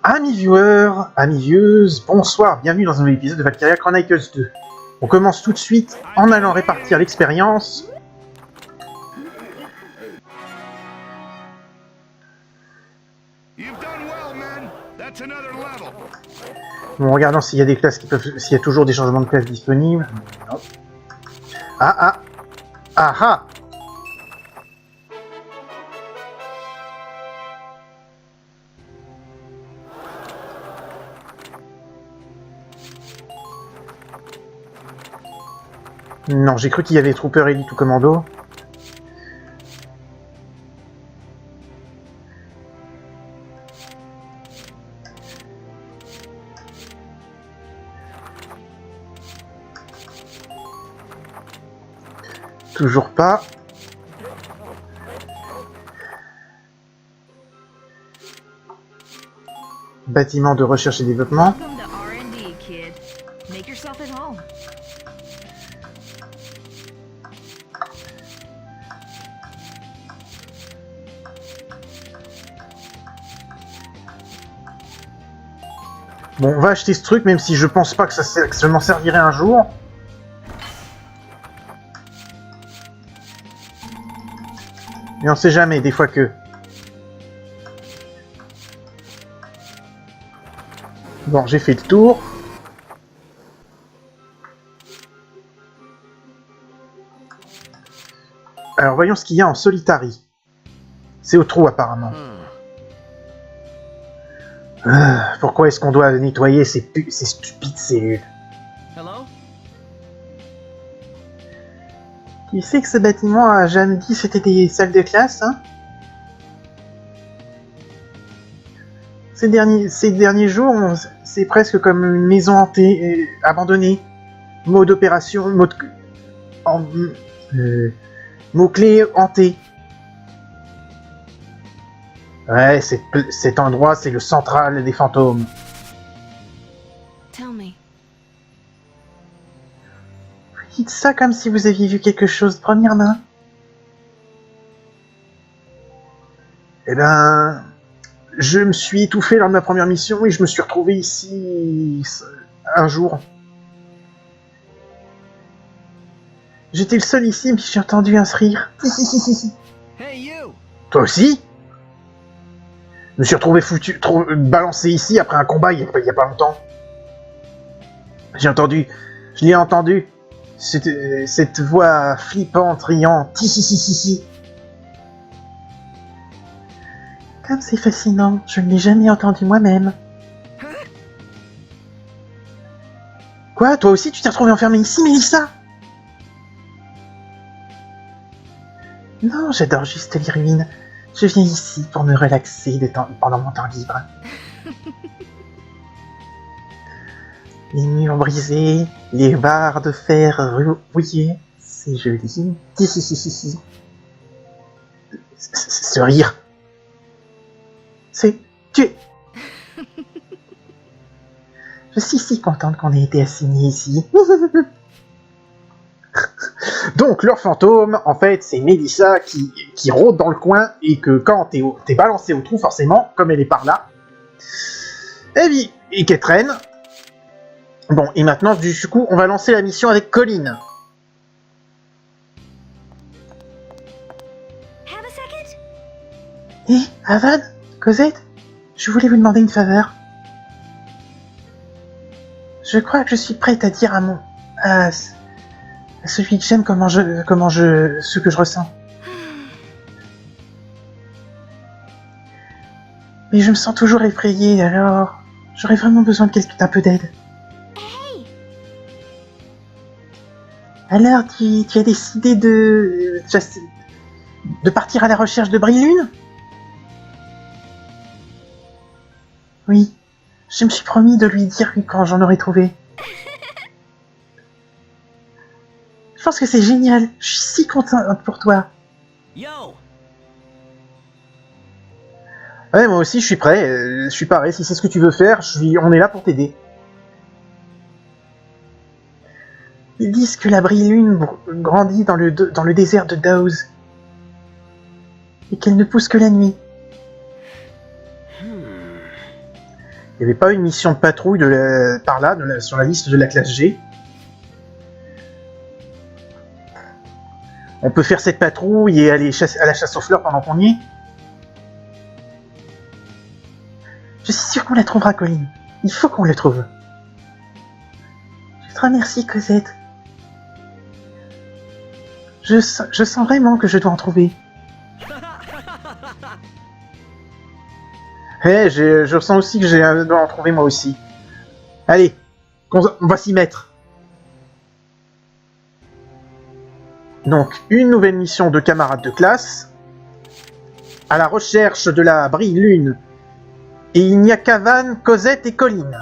Amis viewers, amis vieweuses, bonsoir, bienvenue dans un nouvel épisode de Valkyria Chronicles 2. On commence tout de suite en allant répartir l'expérience. Bon, en regardant s'il y a des classes qui peuvent, s'il y a toujours des changements de classe disponibles. Non. Ah. Non, j'ai cru qu'il y avait Trooper Elite ou Commando. Toujours pas. Bâtiment de recherche et développement. Bon, on va acheter ce truc, même si je pense pas que ça m'en servirait un jour. Mais on sait jamais, des fois que... Bon, j'ai fait le tour. Alors, voyons ce qu'il y a en Solitary. C'est au trou, apparemment. Pourquoi est-ce qu'on doit nettoyer ces stupides cellules? Tu sais que ce bâtiment a jamais dit c'était des salles de classe, hein? Ces derniers jours, c'est presque comme une maison hantée, abandonnée. Mot d'opération, mot-clé hanté. Ouais, cet endroit, c'est le central des fantômes. Dites ça comme si vous aviez vu quelque chose de première main. Eh ben... Je me suis étouffé lors de ma première mission et je me suis retrouvé ici... un jour. J'étais le seul ici, mais j'ai entendu un rire. Toi aussi? Je me suis retrouvé balancé ici après un combat il y a pas longtemps. Je l'ai entendu. Cette voix flippante, riante. Comme c'est fascinant, je ne l'ai jamais entendu moi-même. Quoi? Toi aussi tu t'es retrouvé enfermé ici, Mélissa? Non, j'adore juste les ruines. Je viens ici pour me relaxer pendant mon temps libre. Les murs brisés, les barres de fer rouillées, c'est joli. Ce rire. C'est tu. Je suis si contente qu'on ait été assignés ici. Donc, leur fantôme, en fait, c'est Mélissa qui rôde dans le coin et que quand t'es balancé au trou, forcément, comme elle est par là, et qu'elle traîne. Bon, et maintenant, du coup, on va lancer la mission avec Colin. Hé, Avad, Cosette, je voulais vous demander une faveur. Je crois que je suis prête à dire à celui que j'aime ce que je ressens. Mais je me sens toujours effrayée, alors j'aurais vraiment besoin d'un peu d'aide. Alors, tu as décidé de partir à la recherche de Brilune? Oui, je me suis promis de lui dire quand j'en aurai trouvé. Je pense que c'est génial, je suis si contente pour toi. Yo. Ouais, moi aussi je suis prêt, je suis pareil, si c'est ce que tu veux faire, on est là pour t'aider. Ils disent que la Brilune grandit dans le désert de Dawes. Et qu'elle ne pousse que la nuit. Il n'y avait pas une mission de patrouille par là, sur la liste de la classe G. On peut faire cette patrouille et aller à la chasse aux fleurs pendant qu'on y est. Je suis sûr qu'on la trouvera, Colline. Il faut qu'on la trouve. Je te remercie, Cosette. Je sens vraiment que je dois en trouver. Je sens aussi que je dois en trouver moi aussi. Allez, on va s'y mettre. Donc, une nouvelle mission de camarades de classe. À la recherche de la brille lune. Et il n'y a qu'Avan, Cosette et Colline.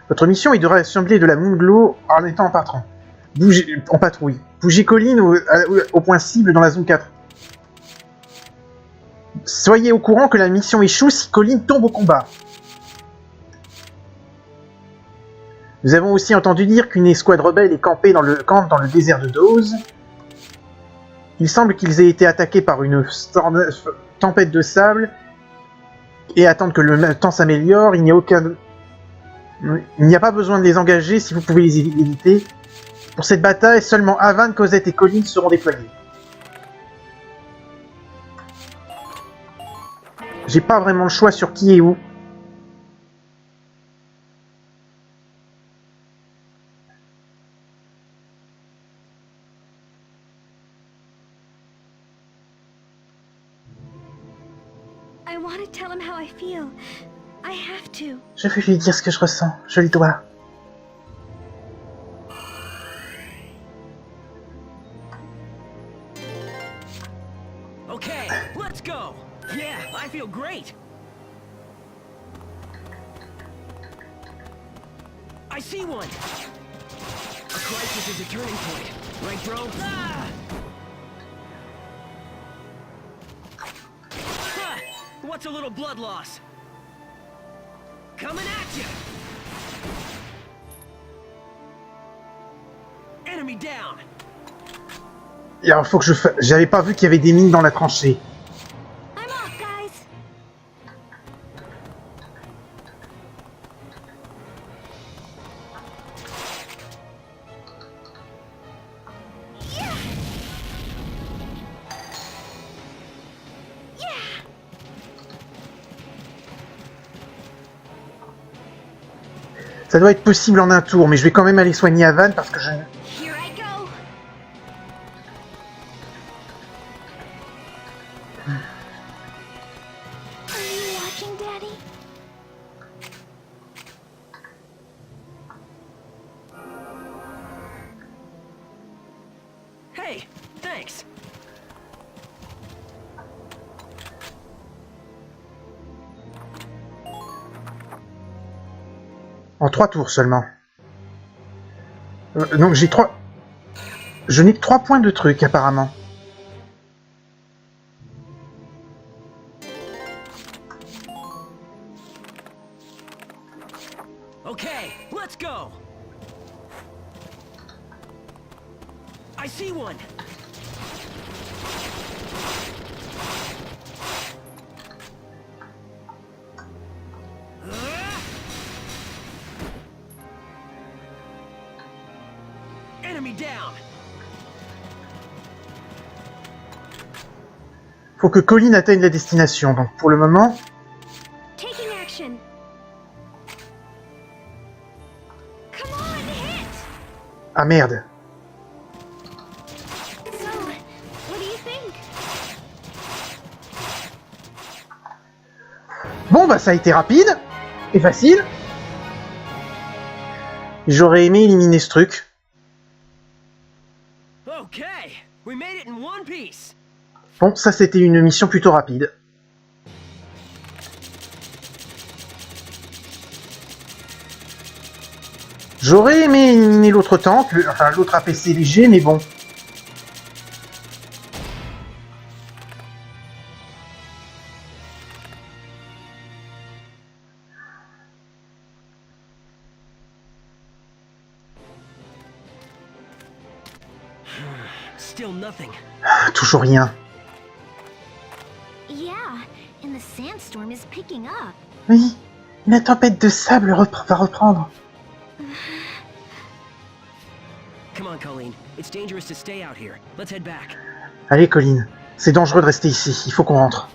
Votre mission est de rassembler de la Moonglow en étant en patron. En patrouille. Bougez Colline au point cible dans la zone 4. Soyez au courant que la mission échoue si Colline tombe au combat. Nous avons aussi entendu dire qu'une escouade rebelle est campée dans le désert de Dawes. Il semble qu'ils aient été attaqués par une tempête de sable et attendent que le temps s'améliore. Il n'y a pas besoin de les engager si vous pouvez les éviter. Pour cette bataille, seulement Avan, Cosette et Colline seront déployés. J'ai pas vraiment le choix sur qui et où. I want to tell him how I feel. I have to. Je vais lui dire ce que je ressens. Je le dois. Okay, let's go. Yeah, I feel great. I see one. A crisis is a turning point, right, bro? Ah! Huh. What's a little blood loss? Coming at you. Enemy down. Et alors, faut que j'avais pas vu qu'il y avait des mines dans la tranchée. I'm off, guys. Yeah. Yeah. Ça doit être possible en un tour, mais je vais quand même aller soigner Avan parce que je... Here I go. Are you watching, Daddy? Hey, thanks. En 3 tours seulement. Donc j'ai 3... Je n'ai que 3 points de truc apparemment. Okay, let's go. I see one. Enemy down. Faut que Colline atteigne la destination, donc pour le moment... Taking action. Come on, hit. Ah merde. So, what do you think? Bon bah ça a été rapide et facile. J'aurais aimé éliminer ce truc. Okay, we made it in one piece. Bon, ça c'était une mission plutôt rapide. J'aurais aimé éliminer l'autre tank, enfin l'autre APC léger, mais bon. Still nothing. Toujours rien. Yeah, and the sandstorm is picking up. Oui, la tempête de sable va reprendre. Come on, Colleen. It's dangerous to stay out here. Let's head back. Allez, Colline, c'est dangereux de rester ici. Il faut qu'on rentre.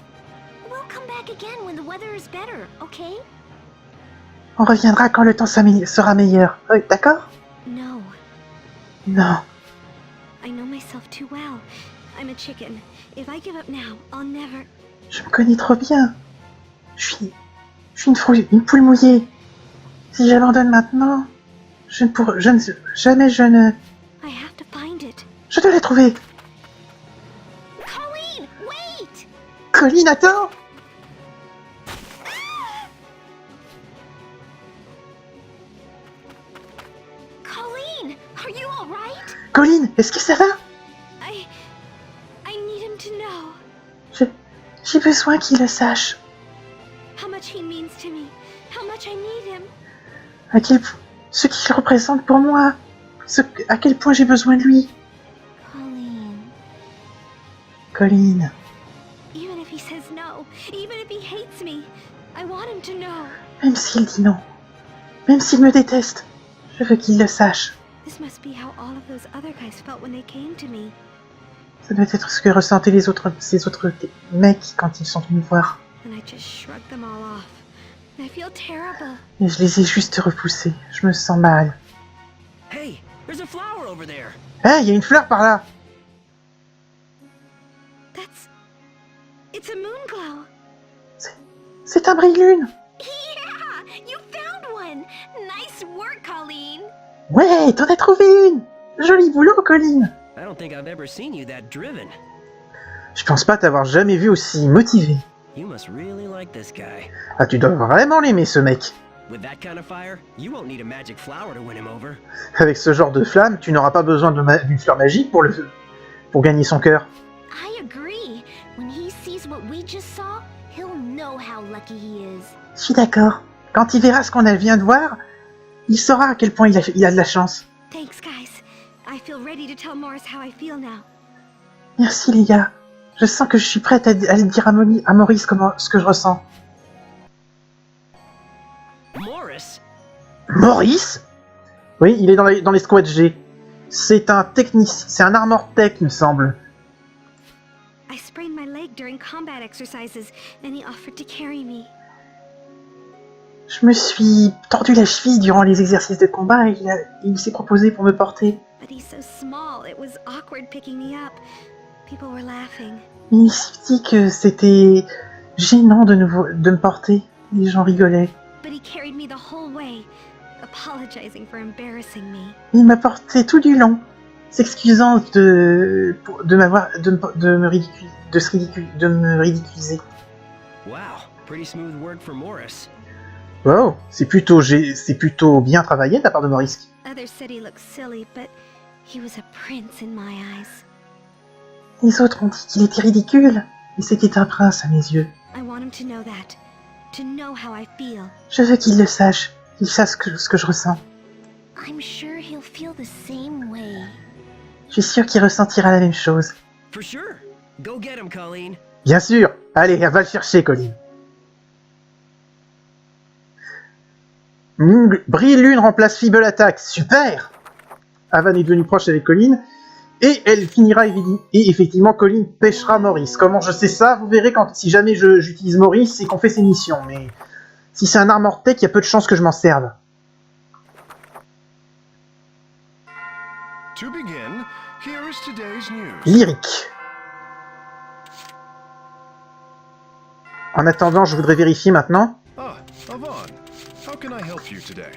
We'll come back again when the weather is better, okay? On reviendra quand le temps sera meilleur. Oui, d'accord? No, Non. I know myself too well. I'm a chicken. If I give up now, I'll never... Je me connais trop bien. Je suis une poule mouillée. Si j'abandonne maintenant, jamais je ne... I have to find it. Je dois la trouver. Colleen, wait! Colline, attends! Colleen, are you alright? Colline, est-ce que ça va? I need him to know J'ai besoin qu'il le sache. how much he means to me, how much I need him. Ce qu'il représente pour moi. À quel point j'ai besoin de lui. Colleen. Colline, Even if he says no, even if he hates me, I want him to know. même s'il dit non, même s'il me déteste, je veux qu'il le sache. This must be how all of those other guys felt when they came to me. Ça doit être ce que ressentaient ces autres mecs quand ils sont venus me voir. And I just shrugged them all off. And I feel terrible. Et je les ai juste repoussés. Je me sens mal. Hey, there's a flower over there. Ah, il y a une fleur par là. It's a moon glow. C'est un brille-lune. Yeah, you found one. Nice work, Colleen. Ouais, t'en as trouvé une. Joli boulot, Colline. I don't think I've ever seen you that driven. Je pense pas t'avoir jamais vu aussi motivé. You must really like this guy. Ah, tu dois vraiment l'aimer, ce mec. With that kind of fire, you won't need a magic flower to win him over. Avec ce genre de flamme, tu n'auras pas besoin d'une fleur magique pour gagner son cœur. I agree. When he sees what we just saw, he'll know how lucky he is. Je suis d'accord. Quand il verra ce qu'on vient de voir, il saura à quel point il a de la chance. Thanks, guys. I feel ready to tell Morris how I feel now. Merci, les gars. Je sens que je suis prête à le dire à Maurice ce que je ressens. Morris? Maurice? Oui, il est dans les squads G. C'est un armor tech, il me semble. I sprained my leg during combat exercises, and he offered to carry me. Je me suis tordu la cheville durant les exercices de combat et il s'est proposé pour me porter. But he's so small, it was awkward picking me up. People were laughing. Il s'est dit que c'était gênant de me porter. Les gens rigolaient. But he carried me the whole way, apologizing for embarrassing me. Il m'a porté tout du long, s'excusant de me ridiculiser. Wow, pretty smooth work for Morris. Wow, c'est plutôt bien travaillé de la part de Maurice. Others said he looked silly, but he was a prince in my eyes. Les autres ont dit qu'il était ridicule, mais c'était un prince à mes yeux. I want him to know that, to know how I feel. Je veux qu'il le sache, qu'il sache ce que je ressens. I'm sure he'll feel the same way. Je suis sûr qu'il ressentira la même chose. For sure. Go get him, Colleen. Bien sûr. Allez, va le chercher, Colline. Brille-lune remplace Feeble Attack. Super. Avan est devenue proche avec Colline. Et elle finira, et effectivement, Colline pêchera Maurice. Comment je sais ça? Vous verrez si jamais j'utilise Maurice et qu'on fait ses missions. Mais si c'est un armor tech, il y a peu de chances que je m'en serve. To begin, here is today's news. Lyrique. En attendant, je voudrais vérifier maintenant. Ah, Avan. How can I help you today?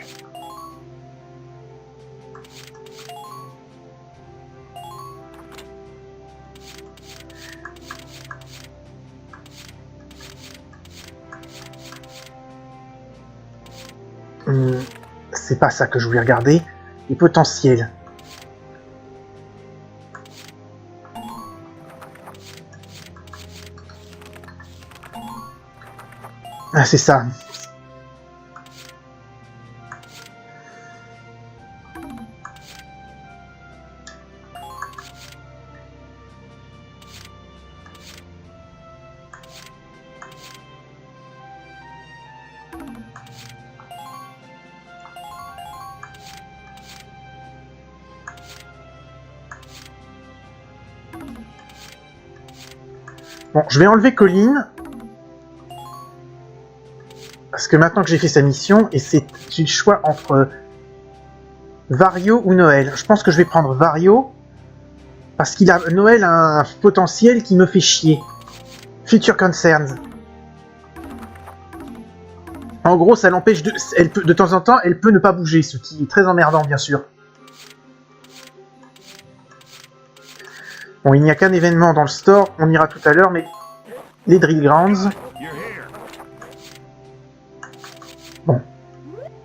C'est pas ça que je voulais regarder. Les potentiels. Ah, c'est ça. Bon, je vais enlever Colin. Parce que maintenant que j'ai fait sa mission, et j'ai le choix entre Vario ou Noël. Je pense que je vais prendre Vario. Parce qu'il a Noël a un potentiel qui me fait chier. Future Concerns. En gros, ça l'empêche de temps en temps, elle peut ne pas bouger, ce qui est très emmerdant, bien sûr. Bon, il n'y a qu'un événement dans le store, on ira tout à l'heure, mais les Drill Grounds. Bon,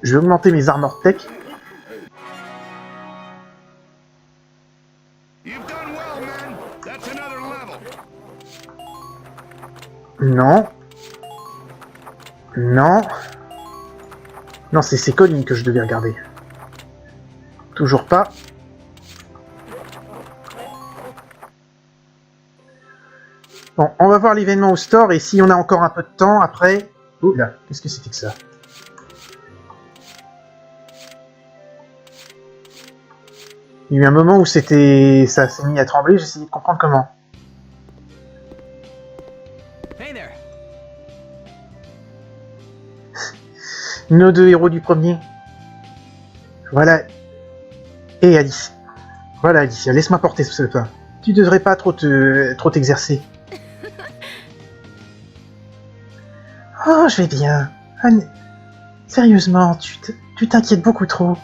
je vais augmenter mes armor tech. Non. Non. Non, c'est Colin que je devais regarder. Toujours pas. Bon, on va voir l'événement au store, et si on a encore un peu de temps, après... Oh là, qu'est-ce que c'était que ça? Il y a eu un moment où ça s'est mis à trembler, j'ai essayé de comprendre comment. Hey there. Nos deux héros du premier. Voilà. Et Alice. Voilà Alicia, laisse-moi porter ce pain. Tu devrais pas trop t'exercer. Oh, je vais bien. Anne... Sérieusement, tu t'inquiètes beaucoup trop.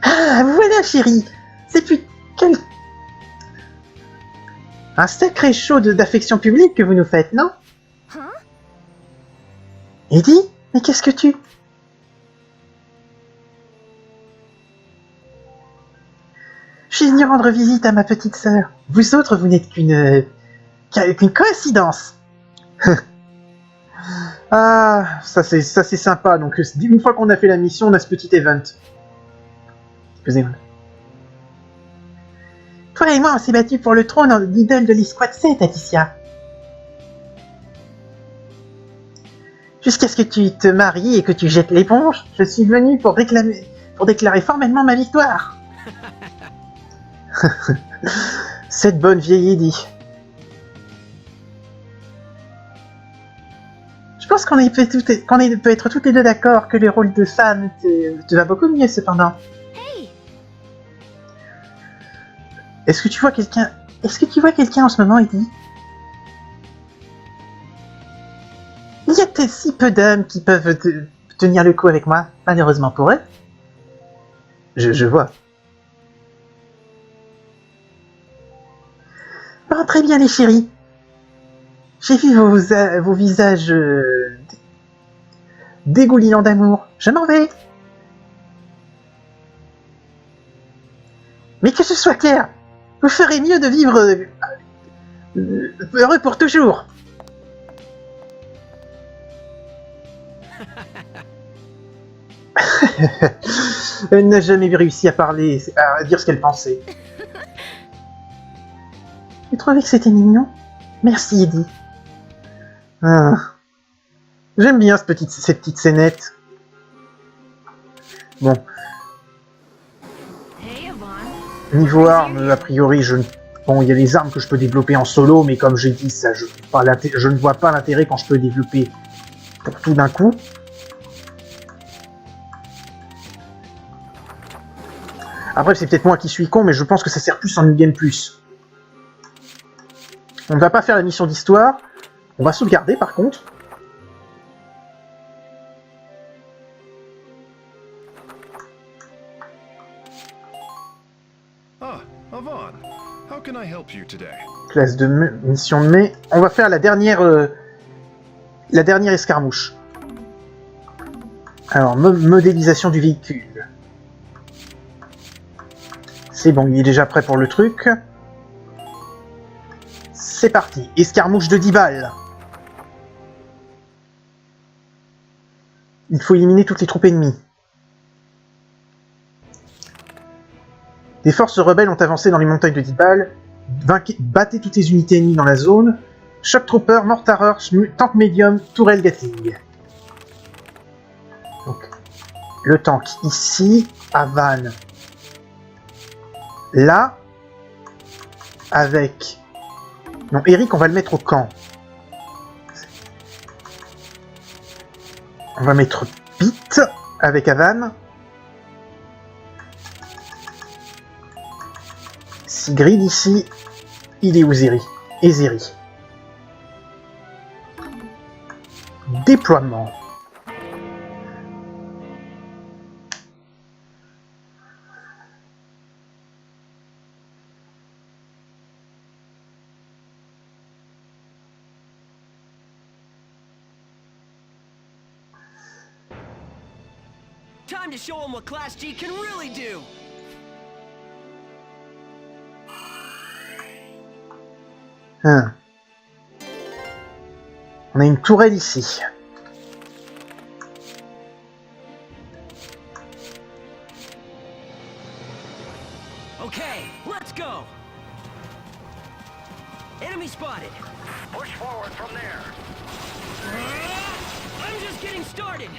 Ah, voilà chérie. C'est plus... Un sacré show d'affection publique que vous nous faites, non? Huh? Eddie? Mais qu'est-ce que tu... Je suis venu rendre visite à ma petite sœur. Vous autres, vous n'êtes qu'une coïncidence. Ah, ça c'est sympa. Donc une fois qu'on a fait la mission, on a ce petit event. Excusez-moi. Toi et moi, on s'est battus pour le trône d'idole de l'Esquad 7, Alicia. Jusqu'à ce que tu te maries et que tu jettes l'éponge, je suis venu pour déclarer formellement ma victoire. Cette bonne vieille Eddie. Je pense qu'on peut être toutes les deux d'accord que le rôle de femme te va beaucoup mieux cependant. Hey! Est-ce que tu vois quelqu'un en ce moment, Eddie? Il y a peut-être si peu d'hommes qui peuvent tenir le coup avec moi, malheureusement pour eux. Je vois. Oh, très bien les chéris. J'ai vu vos visages dégoulinants d'amour. Je m'en vais. Mais que ce soit clair, vous ferez mieux de vivre heureux pour toujours. Elle n'a jamais réussi à parler, à dire ce qu'elle pensait. Tu trouvais que c'était mignon? Merci, Eddie. Ah. J'aime bien ces petites scénettes. Bon. Hey, Yvonne. Niveau armes, a priori, bon, il y a les armes que je peux développer en solo, mais comme j'ai dit, ça, je ne vois pas l'intérêt quand je peux développer pour tout d'un coup. Après, c'est peut-être moi qui suis con, mais je pense que ça sert plus en New Game Plus. On ne va pas faire la mission d'histoire. On va sauvegarder par contre. Ah, Avon. How can I help you today? Classe de mission de mai. On va faire la dernière escarmouche. Alors, modélisation du véhicule. C'est bon, il est déjà prêt pour le truc. C'est parti, escarmouche de 10 balles. Il faut éliminer toutes les troupes ennemies. Des forces rebelles ont avancé dans les montagnes de 10 balles. Battez toutes les unités ennemies dans la zone. Shock Trooper, Mortarer, Tank Medium, Tourelle Gatling. Donc, le tank ici, à Van. Là, avec... Non, Eric, on va le mettre au camp. On va mettre Pete avec Avan. Sigrid ici. Il est où Zeri? Et Zeri. Déploiement. Time to show him what Class G can really do! Hein. On a une tourelle ici. Okay, let's go! Enemy spotted! Push forward from there. I'm just getting started!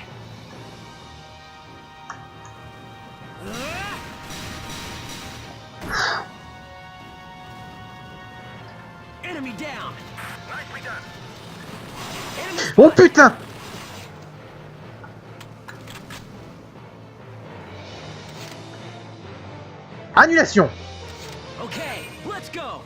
Enemy down! Nicely done. Enemy Oh putain! Annulation! Okay, let's go!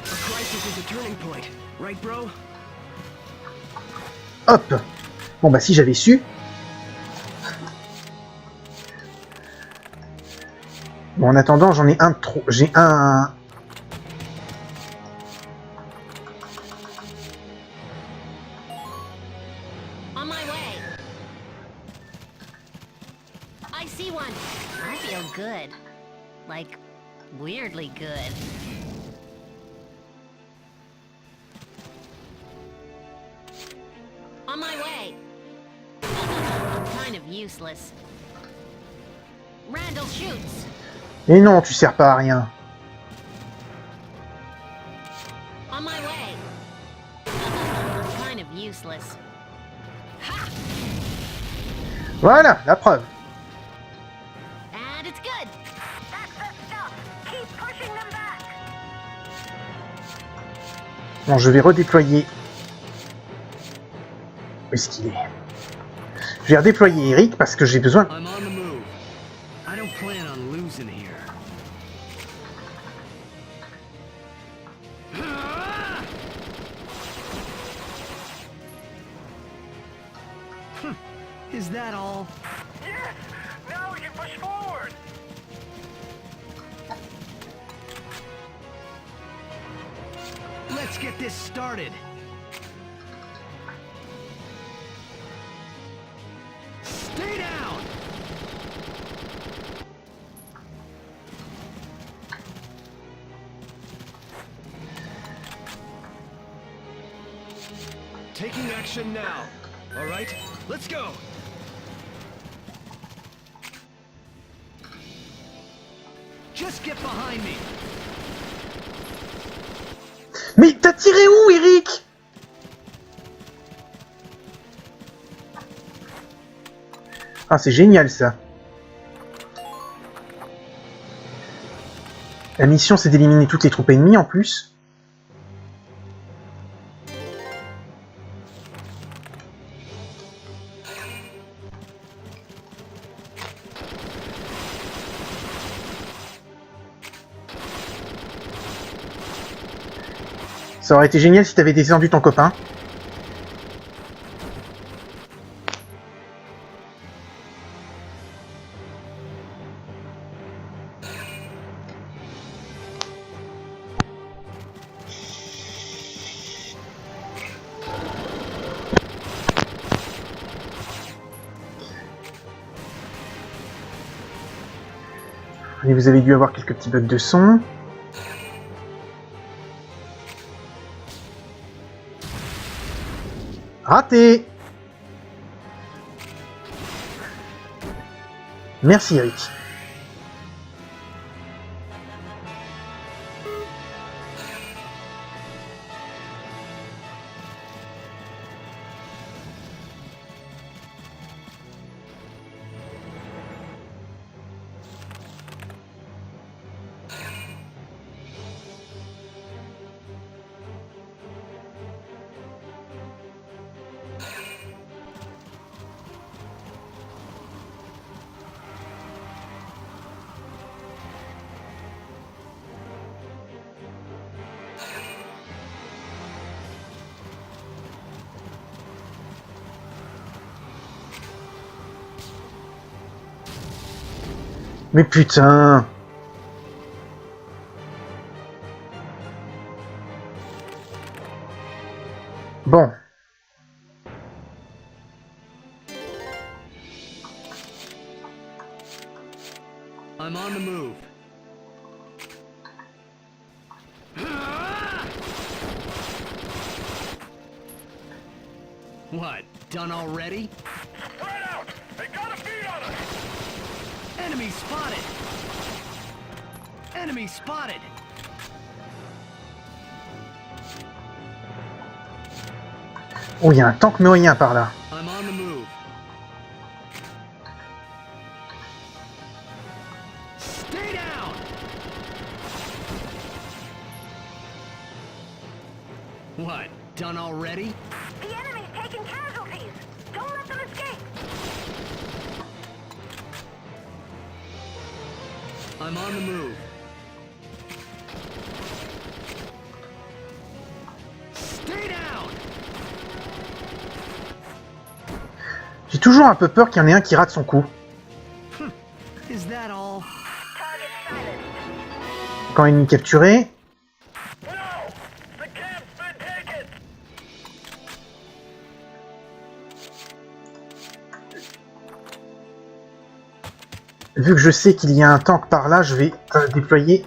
A crisis is a turning point, right, bro? Hop! Bon bah si j'avais su. Bon en attendant j'en ai un de trop. J'ai un... On my way. I see one. I feel good. Like, weirdly good. On my way. Kind of useless. Randall shoots. Et non, tu sers pas à rien. On my way. Kind of useless. Ha! Voilà, la preuve. And it's good. That's the stuff. Keep pushing them back. Bon, je vais redéployer... Où est-ce qu'il est? Je vais redéployer Eric parce que j'ai besoin... I'm on the move. I don't plan on losing here. Is that all? Yes. Now we can push forward. Let's get this started. Stay down. Taking action now. All right, let's go. Just get behind me. Mais t'as tiré où, Eric? Ah, c'est génial, ça. La mission, c'est d'éliminer toutes les troupes ennemies, en plus. Ça aurait été génial si t'avais descendu ton copain. Et vous avez dû avoir quelques petits bugs de son. Raté! Merci Eric. Mais putain! Bon. I'm on the move. What? Done already? Spread out! They got a beat on us! Enemy spotted! Enemy spotted! Oh, il y a un tank moyen par là. I'm on the move. Stay down! What? Done already? The enemy's taking casualties! Don't let them escape! I'm on the move. Stay down! J'ai toujours un peu peur qu'il y en ait un qui rate son coup. Is that all? Target silenced. Quand ennemi capturé. No! The camp's been taken! Vu que je sais qu'il y a un tank par là, je vais déployer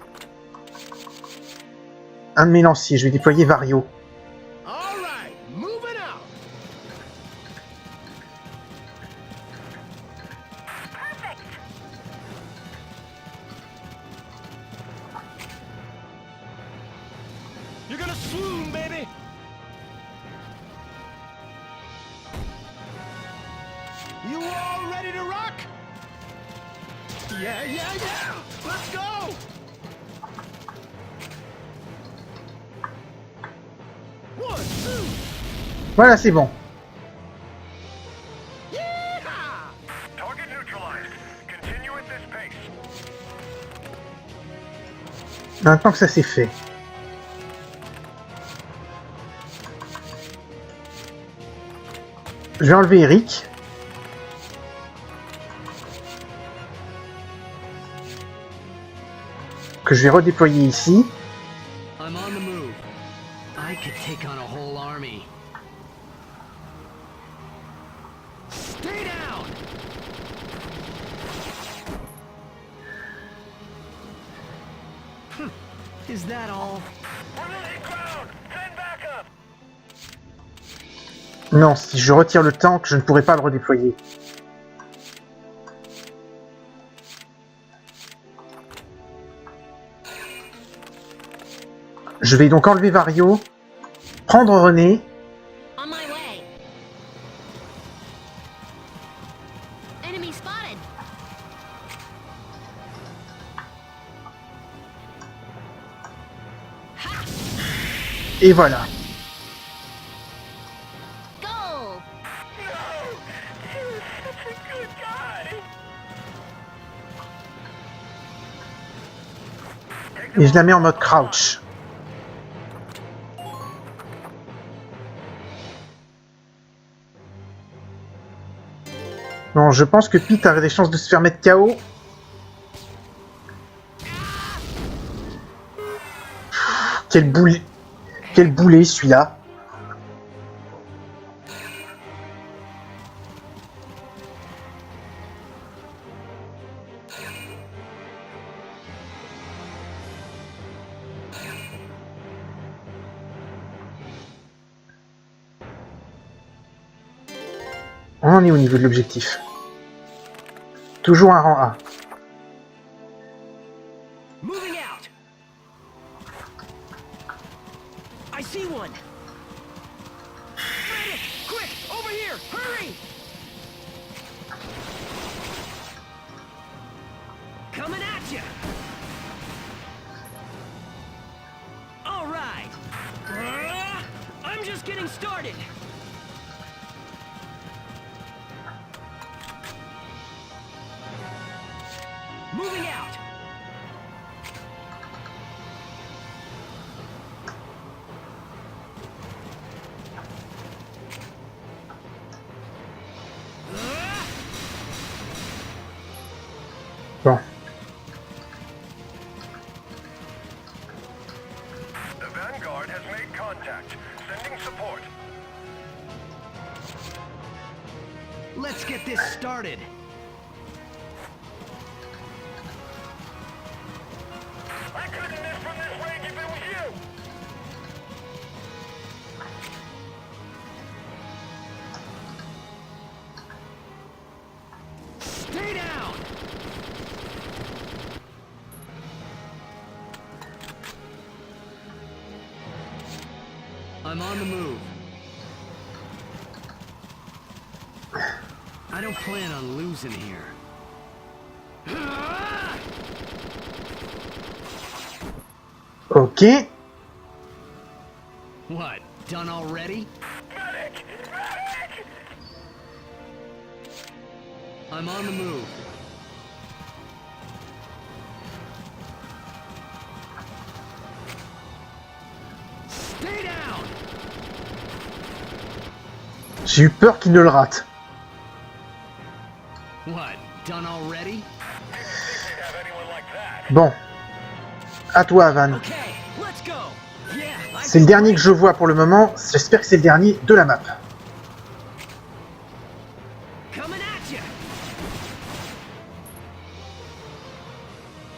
un de mes lanciers. Je vais déployer Vario. All right, moving out. Perfect! You're gonna swoon, baby. You all ready to rock? Yeah, yeah, yeah. Let's go. One, two. Voilà, c'est bon. Yeehaw! Target neutralized. Continue at this pace. Maintenant que ça c'est fait. Je vais enlever Eric. Que je vais redéployer ici. I'm on the move. I could take on a whole army. Stay down! Is that all? We're losing ground! Send backup! Non, si je retire le tank, je ne pourrai pas le redéployer. Je vais donc enlever Vario, prendre René, On my way. Enemy spotted. et voilà. Go. No! He was such a good guy! Et je la mets en mode crouch. Non, je pense que Pete a des chances de se faire mettre KO. Quel boulet. Quel boulet celui-là. On en est au niveau de l'objectif. Toujours un rang A. Moving out. I see one. Medic, quick, over here, hurry! Coming at you. All right. I'm just getting started. Moving out. Bon. The Vanguard has made contact. Sending support. Let's get this started. I couldn't miss from this range if it was you. Stay down. I'm on the move. I don't plan on losing here. Ok. What, done already? Medic! Medic! I'm on the move. Stay down! J'ai eu peur qu'il ne le rate. What, done already? Didn't have anyone like that. Bon. À toi, Van. Okay, let's go! Yeah, I C'est le dernier que je vois pour le moment. J'espère que c'est le dernier de la map. coming at you!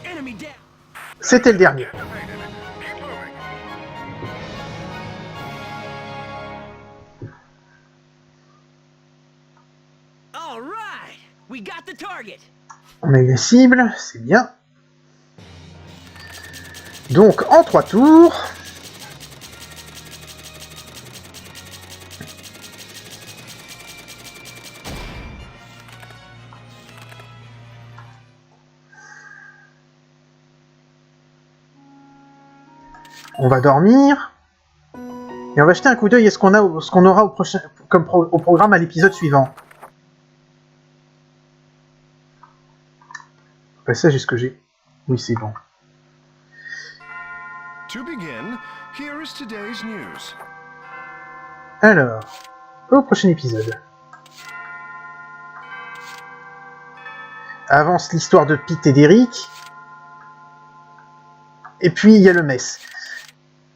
Enemy down! C'était le dernier. Activated. Keep moving. All right, we got the target. On a eu la cible, c'est bien. Donc, en 3 tours... On va dormir. Et on va jeter un coup d'œil à ce qu'on aura au prochain, au programme à l'épisode suivant. Passage, est-ce que j'ai... Oui, c'est bon. To begin, here is today's news. Alors, au prochain épisode. Avance l'histoire de Pete et d'Eric. Et puis, il y a le mess.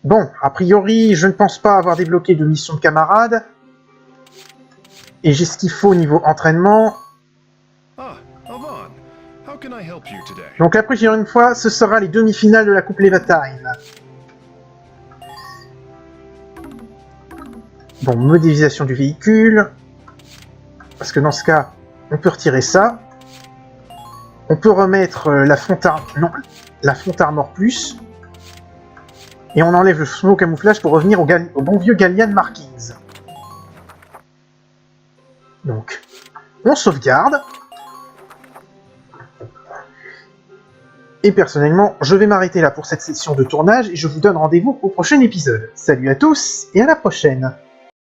Bon, a priori, je ne pense pas avoir débloqué de mission de camarade. Et j'ai ce qu'il faut au niveau entraînement. Ah, Avan, how can I help you today? Donc après, j'irai une fois, ce sera les demi-finales de la Coupe Levatine. Bon, modélisation du véhicule. Parce que dans ce cas, on peut retirer ça. On peut remettre la fonte Armor Plus. Et on enlève le snow camouflage pour revenir au bon vieux Gallian Markings. Donc, on sauvegarde. Et personnellement, je vais m'arrêter là pour cette session de tournage et je vous donne rendez-vous au prochain épisode. Salut à tous et à la prochaine!